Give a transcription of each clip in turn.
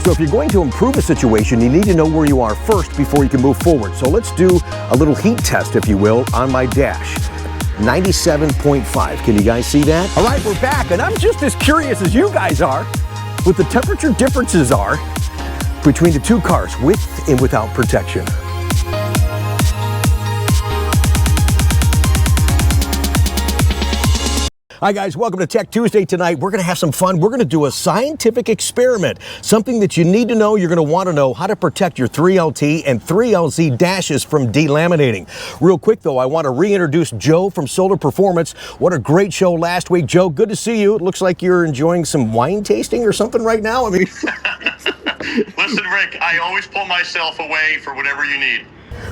So if you're going to improve a situation, you need to know where you are first before you can move forward. So let's do a little heat test, if you will, on my dash. 97.5. Can you guys see that? All right, we're back, and I'm just as curious as you guys are what the temperature differences are between the two cars, with and without protection. Hi guys, welcome to Tech Tuesday tonight. We're going to have some fun. We're going to do a scientific experiment, something that you need to know. You're going to want to know how to protect your 3LT and 3LZ dashes from delaminating. Real quick though, I want to reintroduce Joe from Solar Performance. What a great show last week. Joe, good to see you. It looks like you're enjoying some wine tasting or something right now. I mean, listen, Rick, I always pull myself away for whatever you need.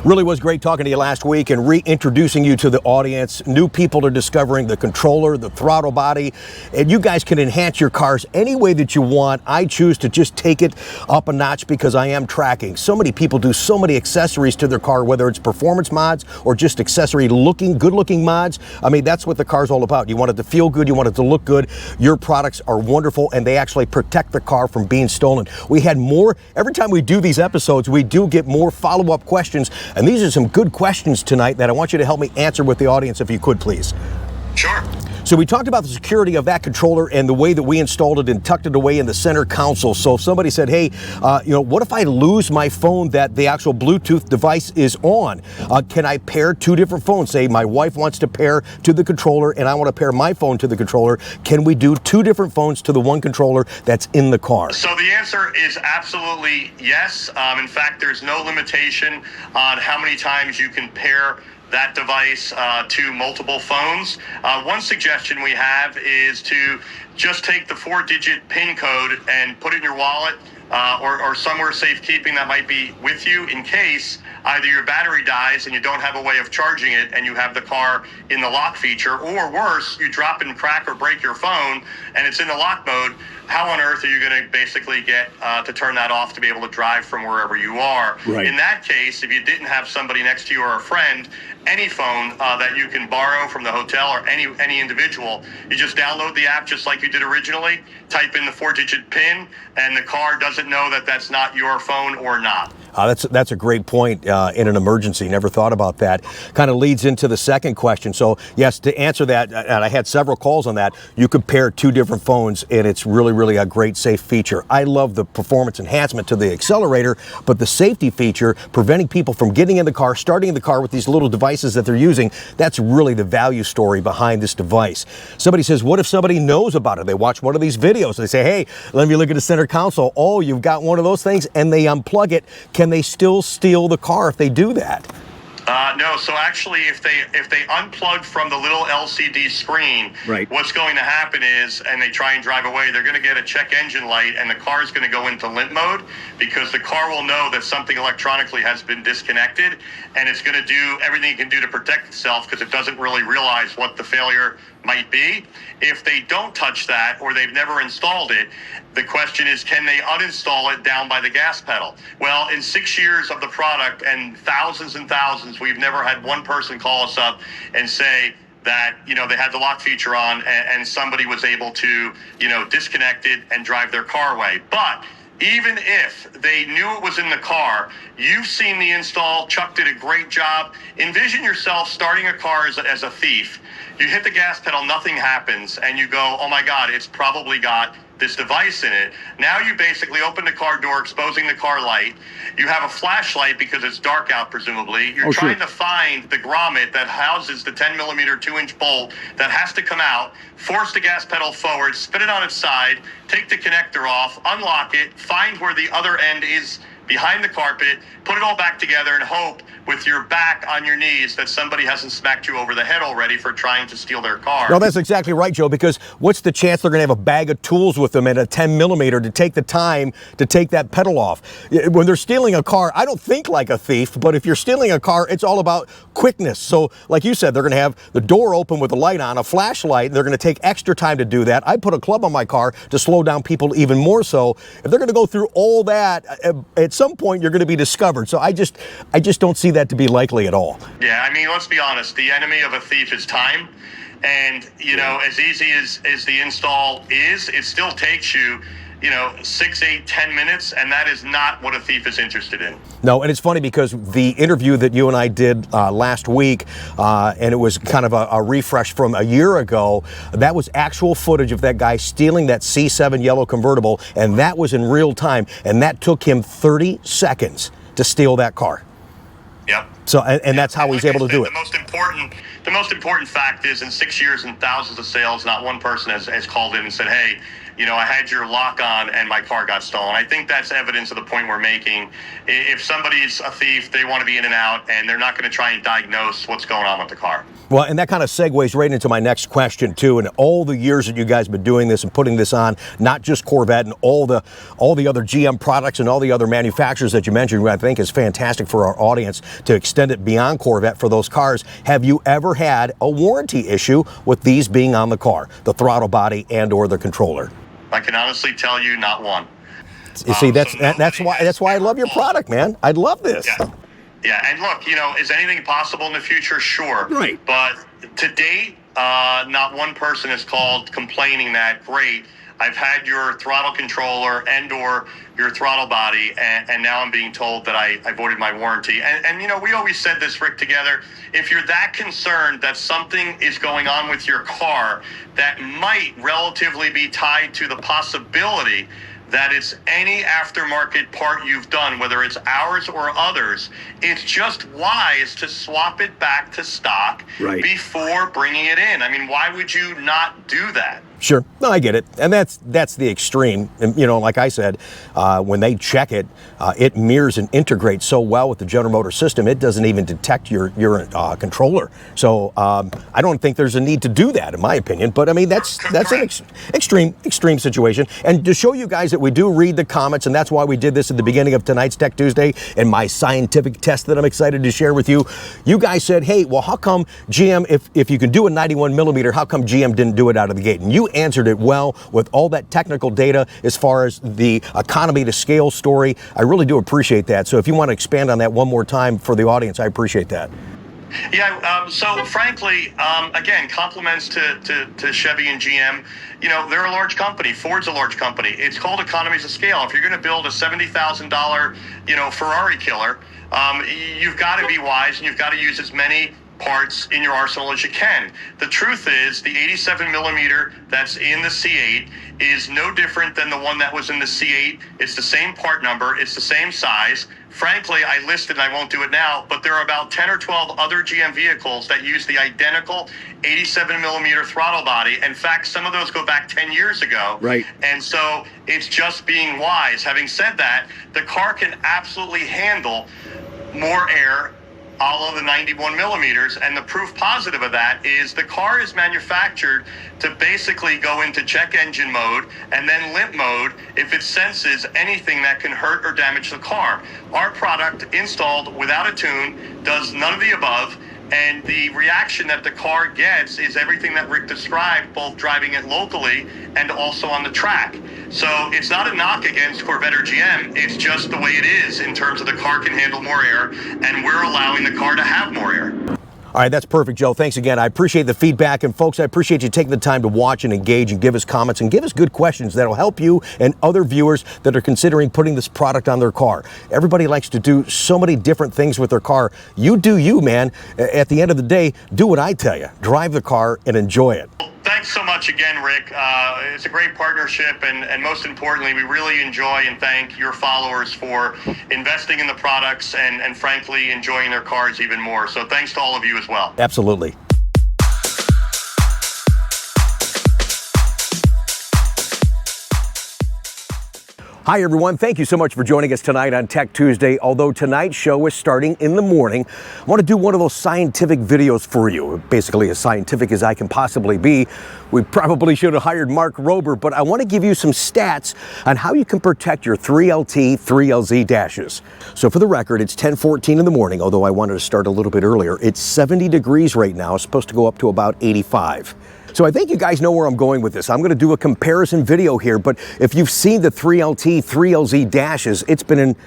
Really was great talking to you last week and reintroducing you to the audience. New people are discovering the controller, the throttle body, and you guys can enhance your cars any way that you want. I choose to just take it up a notch because I am tracking. So many people do so many accessories to their car, whether it's performance mods or just accessory looking, good looking mods. I mean, that's what the car's all about. You want it to feel good, you want it to look good. Your products are wonderful and they actually protect the car from being stolen. We had more, every time we do these episodes, we do get more follow-up questions. And these are some good questions tonight that I want you to help me answer with the audience, if you could, please. Sure. So we talked about the security of that controller and the way that we installed it and tucked it away in the center console. So if somebody said, hey, what if I lose my phone that the actual Bluetooth device is on? Can I pair two different phones? Say my wife wants to pair to the controller and I want to pair my phone to the controller. Can we do two different phones to the one controller that's in the car? So the answer is absolutely yes. In fact, there's no limitation on how many times you can pair that device to multiple phones. One suggestion we have is to just take the 4-digit PIN code and put it in your wallet or somewhere safekeeping that might be with you in case either your battery dies and you don't have a way of charging it and you have the car in the lock feature, or worse, you drop and crack or break your phone and it's in the lock mode. How on earth are you going to basically get to turn that off to be able to drive from wherever you are? Right. In that case, if you didn't have somebody next to you or a friend, any phone that you can borrow from the hotel or any individual, you just download the app just like you did originally, type in the 4-digit PIN, and the car doesn't know that that's not your phone or not. That's a great point in an emergency. Never thought about that. Kind of leads into the second question. So yes, to answer that, and I had several calls on that, you could pair two different phones and it's really a great safe feature. I love the performance enhancement to the accelerator, but the safety feature, preventing people from getting in the car, starting the car with these little devices that they're using, that's really the value story behind this device. Somebody says, what if somebody knows about it? They watch one of these videos. They say, hey, let me look at the center console. Oh, you've got one of those things, and they unplug it. Can they still steal the car if they do that? No, so actually if they unplug from the little LCD screen, right, what's going to happen is, and they try and drive away, they're going to get a check engine light and the car is going to go into limp mode because the car will know that something electronically has been disconnected and it's going to do everything it can do to protect itself because it doesn't really realize what the failure might be. If they don't touch that or they've never installed it, the question is, can they uninstall it down by the gas pedal? Well, in 6 years of the product and thousands and thousands, we've never had one person call us up and say that, they had the lock feature on and somebody was able to, disconnect it and drive their car away. But even if they knew it was in the car, you've seen the install. Chuck did a great job. Envision yourself starting a car as a thief. You hit the gas pedal, nothing happens, and you go, oh my God, it's probably got this device in it. Now you basically open the car door, exposing the car light. You have a flashlight because it's dark out, presumably. You're trying to find the grommet that houses the 10mm 2-inch bolt that has to come out, force the gas pedal forward, spin it on its side, take the connector off, unlock it, find where the other end is behind the carpet, put it all back together and hope with your back on your knees that somebody hasn't smacked you over the head already for trying to steal their car. No, that's exactly right, Joe, because what's the chance they're going to have a bag of tools with them and a 10mm to take the time to take that pedal off? When they're stealing a car, I don't think like a thief, but if you're stealing a car, it's all about quickness. So like you said, they're going to have the door open with a light on, a flashlight, and they're going to take extra time to do that. I put a club on my car to slow down people even more so. If they're going to go through all that, at some point you're going to be discovered. So I just don't see that to be likely at all. Yeah, I mean, let's be honest. The enemy of a thief is time. And, as easy as the install is, it still takes you 6, 8, 10 minutes, and that is not what a thief is interested in. No, and it's funny because the interview that you and I did last week, and it was kind of a refresh from a year ago, that was actual footage of that guy stealing that C7 yellow convertible, and that was in real time, and that took him 30 seconds to steal that car. Yep. So, and that's how he's able to do it. The most important fact is, in 6 years and thousands of sales, not one person has called in and said, hey, I had your lock on and my car got stolen. I think that's evidence of the point we're making. If somebody's a thief, they want to be in and out, and they're not going to try and diagnose what's going on with the car. Well, and that kind of segues right into my next question too. And all the years that you guys have been doing this and putting this on, not just Corvette and all the other GM products and all the other manufacturers that you mentioned, I think is fantastic for our audience to extend it beyond Corvette for those cars. Have you ever had a warranty issue with these being on the car, the throttle body and or the controller? I can honestly tell you, not one. You see, that's why I love your product, man. I love this. Yeah, and look, is anything possible in the future? Sure. Right. But to date, not one person has called complaining that, great, I've had your throttle controller and or your throttle body, and now I'm being told that I voided my warranty. And we always said this, Rick, together, if you're that concerned that something is going on with your car that might relatively be tied to the possibility that it's any aftermarket part you've done, whether it's ours or others, it's just wise to swap it back to stock before bringing it in. I mean, why would you not do that? Sure. No, I get it. And that's the extreme. And, like I said, when they check it, it mirrors and integrates so well with the General Motors system, it doesn't even detect your controller. So I don't think there's a need to do that, in my opinion. But, I mean, that's an extreme situation. And to show you guys that we do read the comments, and that's why we did this at the beginning of tonight's Tech Tuesday and my scientific test that I'm excited to share with you. You guys said, hey, well, how come GM, if you can do a 91 millimeter, how come GM didn't do it out of the gate? And you answered it well with all that technical data as far as the economy to scale story. I really do appreciate that. So if you want to expand on that one more time for the audience, I appreciate that. Yeah, so frankly, again, compliments to Chevy and GM. They're a large company. Ford's a large company. It's called economies of scale. If you're going to build a $70,000, Ferrari killer, you've got to be wise, and you've got to use as many parts in your arsenal as you can. The truth is, the 87 millimeter that's in the C8 is no different than the one that was in the C8. It's the same part number. It's the same size. Frankly, I listed, and I won't do it now, but there are about 10 or 12 other GM vehicles that use the identical 87 millimeter throttle body. In fact, some of those go back 10 years ago. Right. And so it's just being wise. Having said that, the car can absolutely handle more air, all of the 91 millimeters, and the proof positive of that is the car is manufactured to basically go into check engine mode and then limp mode if it senses anything that can hurt or damage the car. Our product, installed without a tune, does none of the above, and the reaction that the car gets is everything that Rick described, both driving it locally and also on the track. So it's not a knock against Corvette or GM, it's just the way it is in terms of the car can handle more air, and we're allowing the car to have more air. All right, that's perfect, Joe. Thanks again. I appreciate the feedback. And folks, I appreciate you taking the time to watch and engage and give us comments and give us good questions that'll help you and other viewers that are considering putting this product on their car. Everybody likes to do so many different things with their car. You do you, man. At the end of the day, do what I tell you. Drive the car and enjoy it. Thanks so much again, Rick. It's a great partnership, and most importantly, we really enjoy and thank your followers for investing in the products and frankly, enjoying their cars even more. So thanks to all of you as well. Absolutely. Hi, everyone. Thank you so much for joining us tonight on Tech Tuesday. Although tonight's show is starting in the morning, I want to do one of those scientific videos for you. Basically, as scientific as I can possibly be. We probably should have hired Mark Rober, but I want to give you some stats on how you can protect your 3LT, 3LZ dashes. So for the record, it's 10:14 in the morning, although I wanted to start a little bit earlier. It's 70 degrees right now. It's supposed to go up to about 85. So I think you guys know where I'm going with this. I'm going to do a comparison video here, but if you've seen the 3LT, 3LZ dashes, it's been an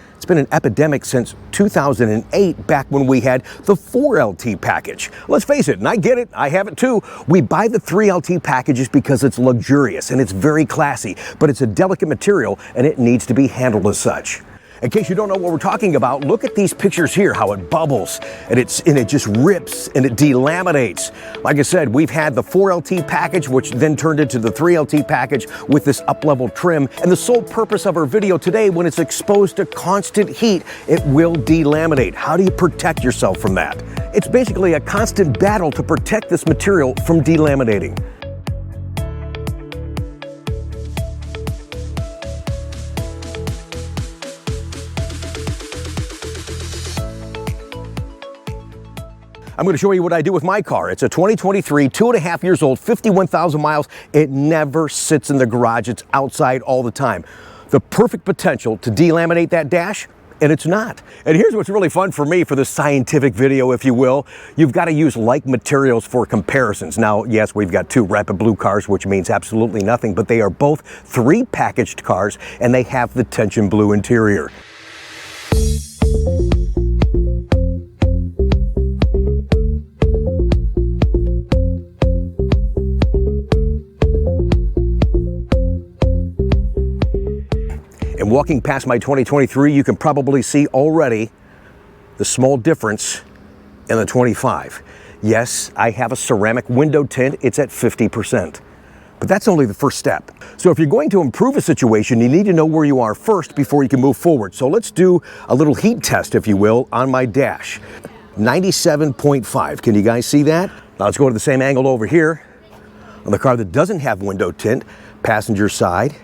epidemic since 2008, back when we had the 4LT package. Let's face it, and I get it, I have it too. We buy the 3LT packages because it's luxurious and it's very classy, but it's a delicate material and it needs to be handled as such. In case you don't know what we're talking about, look at these pictures here, how it bubbles and it just rips and it delaminates. Like I said, we've had the 4LT package, which then turned into the 3LT package with this up-level trim. And the sole purpose of our video today, when it's exposed to constant heat, it will delaminate. How do you protect yourself from that? It's basically a constant battle to protect this material from delaminating. I'm going to show you what I do with my car. It's a 2023, 2.5 years old, 51,000 miles. It never sits in the garage. It's outside all the time. The perfect potential to delaminate that dash, and it's not. And here's what's really fun for me for this scientific video, if you will. You've got to use like materials for comparisons. Now, yes, we've got 2 Rapid Blue cars, which means absolutely nothing, but they are both 3 packaged cars, and they have the tension blue interior. And walking past my 2023, you can probably see already the small difference in the 25. Yes, I have a ceramic window tint. It's at 50%. But that's only the first step. So if you're going to improve a situation, you need to know where you are first before you can move forward. So let's do a little heat test, if you will, on my dash. 97.5. Can you guys see that? Now let's go to the same angle over here on the car that doesn't have window tint, passenger side.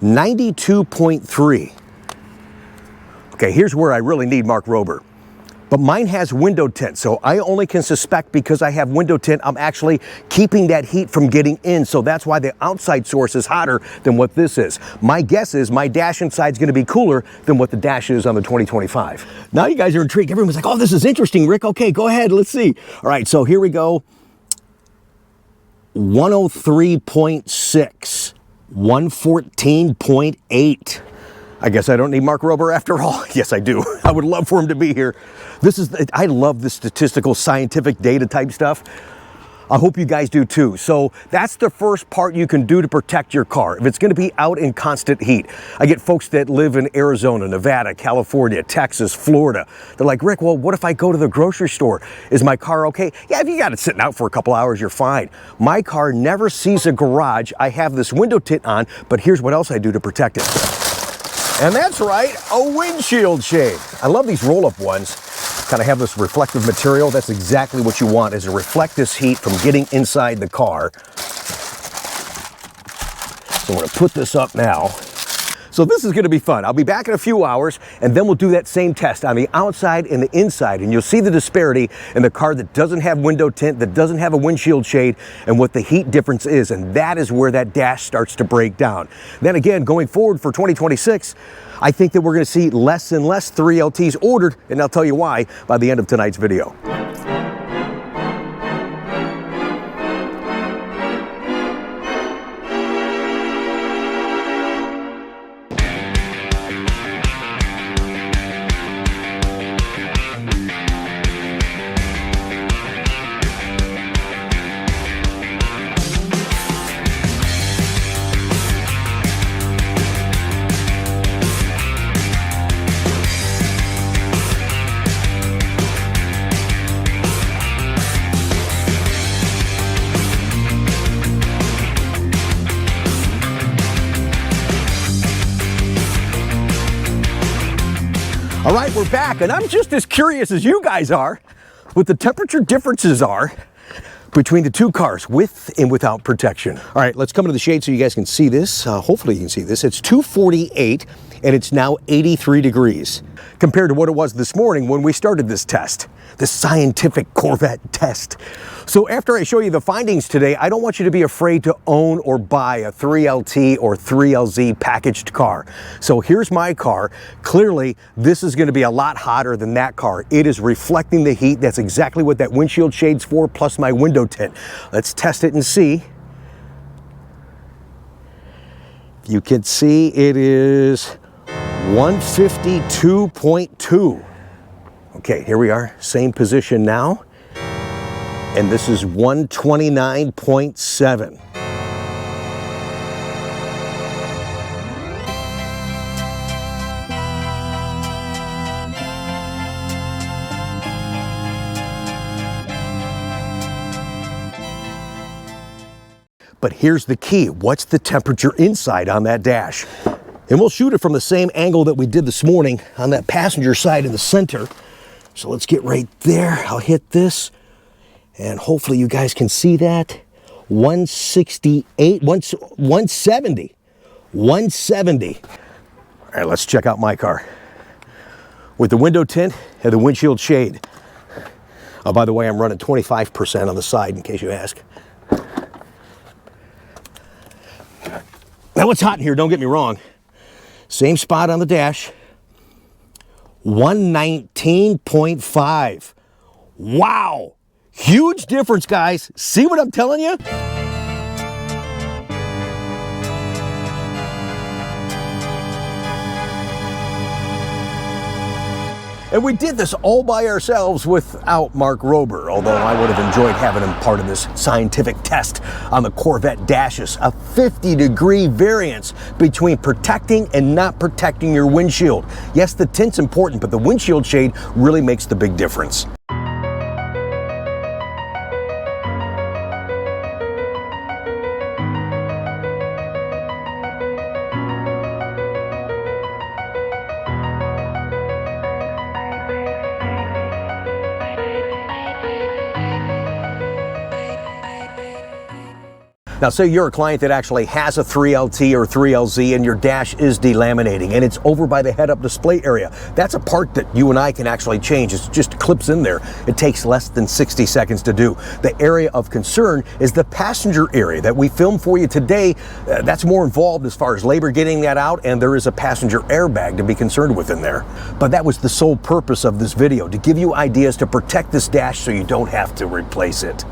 92.3. Okay, here's where I really need Mark Rober. But mine has window tint, so I only can suspect because I have window tint, I'm actually keeping that heat from getting in, so that's why the outside source is hotter than what this is. My guess is my dash inside is going to be cooler than what the dash is on the 2025. Now you guys are intrigued. Everyone's like, oh, this is interesting, Rick. Okay, go ahead, let's see. All right, so here we go. 103.6. 114.8. I guess I don't need Mark Rober after all. Yes, I do. I would love for him to be here. I love this statistical, scientific data type stuff. I hope you guys do too. So that's the first part you can do to protect your car if it's going to be out in constant heat. I get folks that live in Arizona, Nevada, California, Texas, Florida. They're like, Rick, well, what if I go to the grocery store? Is my car okay? Yeah, if you got it sitting out for a couple hours, you're fine. My car never sees a garage. I have this window tint on, but here's what else I do to protect it. And that's right, a windshield shade. I love these roll-up ones. Kind of have this reflective material. That's exactly what you want, is to reflect this heat from getting inside the car. So I'm going to put this up now. So this is going to be fun. I'll be back in a few hours, and then we'll do that same test on the outside and the inside, and you'll see the disparity in the car that doesn't have window tint, that doesn't have a windshield shade, and what the heat difference is, and that is where that dash starts to break down. Then again, going forward for 2026, I think that we're going to see less and less 3LTs ordered, and I'll tell you why by the end of tonight's video. All right, we're back, and I'm just as curious as you guys are what the temperature differences are between the two cars, with and without protection. All right, let's come into the shade so you guys can see this. Hopefully you can see this. It's 248, and it's now 83 degrees compared to what it was this morning when we started this test, this scientific Corvette test. So after I show you the findings today, I don't want you to be afraid to own or buy a 3LT or 3LZ packaged car. So here's my car. Clearly, this is going to be a lot hotter than that car. It is reflecting the heat. That's exactly what that windshield shade's for, plus my window tint. Let's test it and see. You can see it is 152.2. Okay, here we are, same position now. And this is 129.7. But here's the key. What's the temperature inside on that dash? And we'll shoot it from the same angle that we did this morning on that passenger side in the center. So let's get right there. I'll hit this, and hopefully you guys can see that. 168, 170. 170. All right, let's check out my car. With the window tint and the windshield shade. Oh, by the way, I'm running 25% on the side in case you ask. Now it's hot in here, don't get me wrong. Same spot on the dash. 119.5. Wow. Huge difference, guys. See what I'm telling you? And we did this all by ourselves without Mark Rober, although I would have enjoyed having him part of this scientific test on the Corvette dashes. A 50-degree variance between protecting and not protecting your windshield. Yes, the tint's important, but the windshield shade really makes the big difference. Now, say you're a client that actually has a 3LT or 3LZ and your dash is delaminating and it's over by the head-up display area. That's a part that you and I can actually change. It just clips in there. It takes less than 60 seconds to do. The area of concern is the passenger area that we filmed for you today. That's more involved as far as labor getting that out, and there is a passenger airbag to be concerned with in there. But that was the sole purpose of this video, to give you ideas to protect this dash so you don't have to replace it.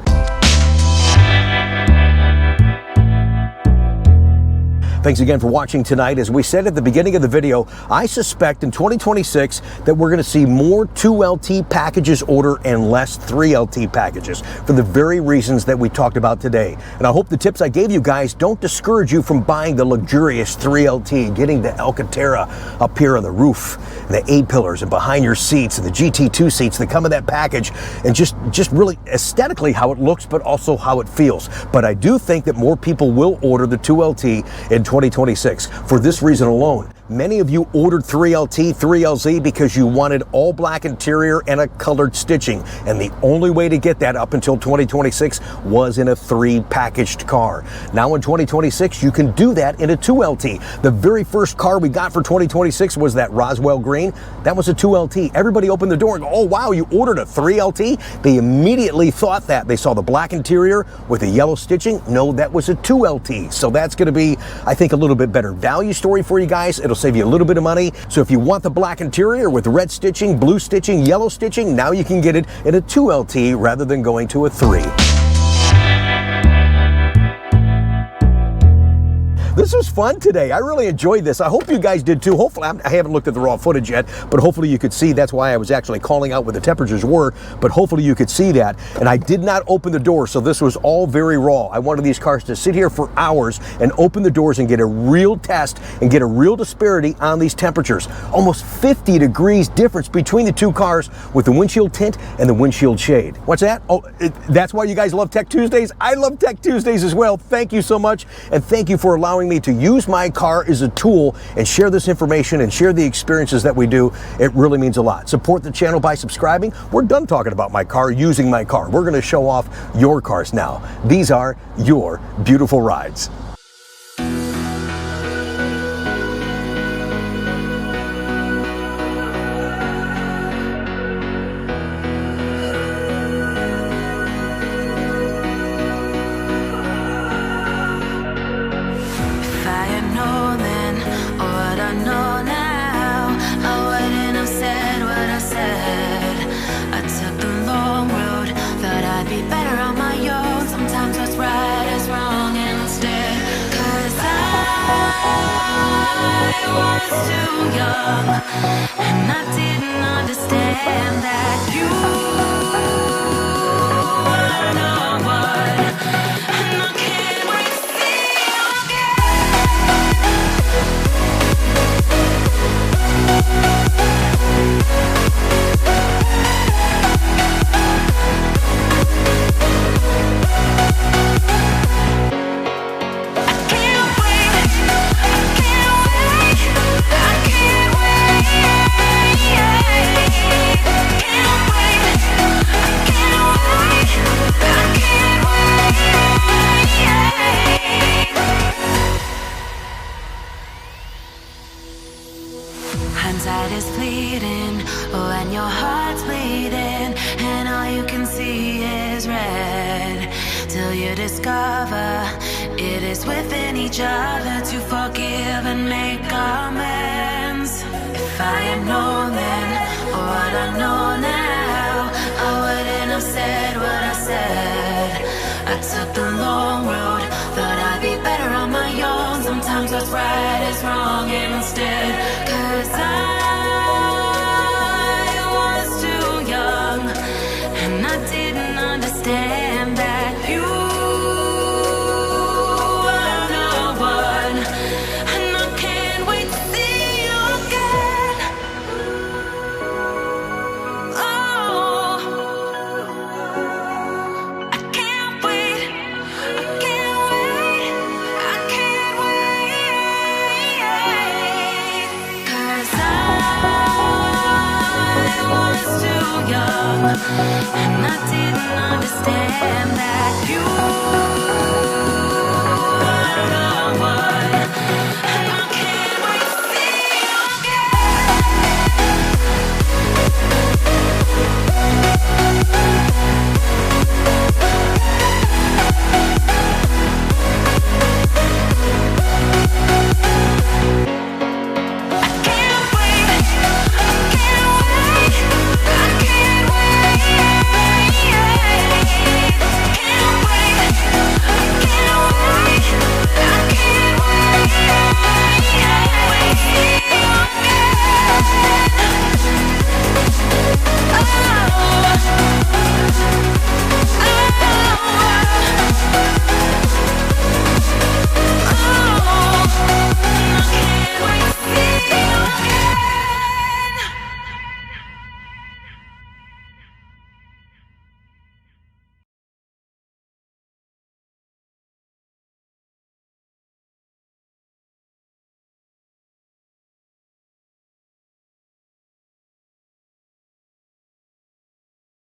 Thanks again for watching tonight. As we said at the beginning of the video, I suspect in 2026 that we're going to see more 2LT packages order and less 3LT packages for the very reasons that we talked about today. And I hope the tips I gave you guys don't discourage you from buying the luxurious 3LT, getting the Alcantara up here on the roof, and the A-pillars and behind your seats, and the GT2 seats that come in that package, and just really aesthetically how it looks, but also how it feels. But I do think that more people will order the 2LT in 2026 for this reason alone. Many of you ordered 3LT, 3LZ because you wanted all black interior and a colored stitching. And the only way to get that up until 2026 was in a 3 packaged car. Now in 2026, you can do that in a 2LT. The very first car we got for 2026 was that Roswell Green. That was a 2LT. Everybody opened the door and go, oh wow, you ordered a 3LT? They immediately thought that. They saw the black interior with the yellow stitching. No, that was a 2LT. So that's going to be, I think, a little bit better value story for you guys. It'll save you a little bit of money. So if you want the black interior with red stitching, blue stitching, yellow stitching, now you can get it in a 2LT rather than going to a 3. This was fun today. I really enjoyed this. I hope you guys did too. Hopefully, I haven't looked at the raw footage yet, but hopefully you could see. That's why I was actually calling out what the temperatures were, but hopefully you could see that. And I did not open the door, so this was all very raw. I wanted these cars to sit here for hours and open the doors and get a real test and get a real disparity on these temperatures. Almost 50 degrees difference between the two cars with the windshield tint and the windshield shade. What's that? Oh, that's why you guys love Tech Tuesdays? I love Tech Tuesdays as well. Thank you so much, and thank you for allowing me to use my car as a tool and share this information and share the experiences that we do. It really means a lot. Support the channel by subscribing. We're done talking about my car, using my car. We're going to show off your cars now. These are your beautiful rides. was too young, and I didn't understand that you were no one, and I can't wait to see you hindsight is fleeting, when your heart's bleeding, and all you can see is red, till you discover it is within each other to forgive and make amends. If I had known then, or what I know now, I wouldn't have said what I said. I took the long road, thought I'd be better on my own. Sometimes what's right is wrong instead, 'cause I was too young, and I didn't understand that you were no one, and I can't wait to see you again. Oh, I can't wait, I can't wait, I can't wait, 'cause I was too young, and I didn't understand that you were the one.